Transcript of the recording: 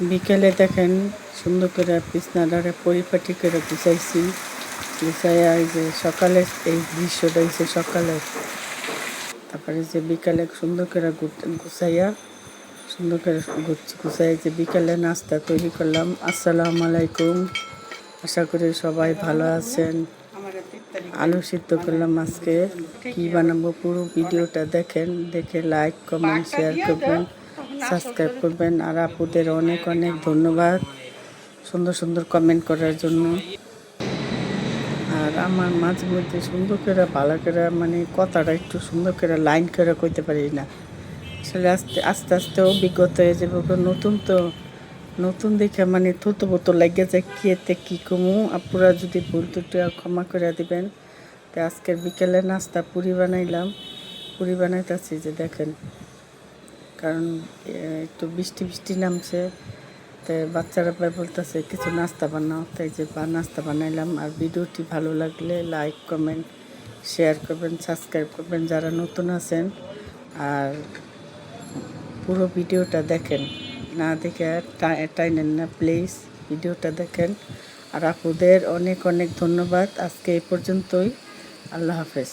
বিকেলে দেখেন সুন্দর করে বিছনাটারে পরিপাটি করে গুছাইছি। গুছাইয়া এই যে সকালে এই দৃশ্যটা হয়েছে সকালে, তারপরে যে বিকালে সুন্দর করে গুছাইয়া সুন্দর করে গুছাই যে বিকালে নাস্তা তৈরি করলাম। আসসালামু আলাইকুম, আশা করি সবাই ভালো আছেন। আলু সিদ্ধ করলাম। আজকে কি বানাবো পুরো ভিডিওটা দেখেন, দেখে লাইক কমেন্ট শেয়ার করবেন, সাবস্ক্রাইব করবেন। আর আপুদের অনেক অনেক ধন্যবাদ সুন্দর সুন্দর কমেন্ট করার জন্য। আর আমার মাঝে মধ্যে সুন্দর করে ভালো করে মানে কথাটা একটু সুন্দর করে লাইন করে কইতে পারি না। আসলে আস্তে আস্তে আস্তে অভিজ্ঞতা হয়ে যাবে। নতুন তো নতুন দেখে মানে থতো বতো লাগে যায় কিয়েতে কী কমু। আপুরা যদি ভুল টুটি ক্ষমা করে দিবেন। তো আজকের বিকেলে নাস্তা পুরি বানাইলাম। পুরি বানাইতেছি যে দেখেন, কারণ একটু বৃষ্টি বৃষ্টি নামছে, তো বাচ্চারা বলতেছে কিছু নাস্তা বানাও, তাই যে নাস্তা বানাইলাম। আর ভিডিওটি ভালো লাগলে লাইক কমেন্ট শেয়ার করবেন, সাবস্ক্রাইব করবেন যারা নতুন আছেন। আর পুরো ভিডিওটা দেখেন, না দেখে টাইনেন না প্লিজ, ভিডিওটা দেখেন। আর আপুদের অনেক অনেক ধন্যবাদ। আজকে এই পর্যন্তই, আল্লাহ হাফেজ।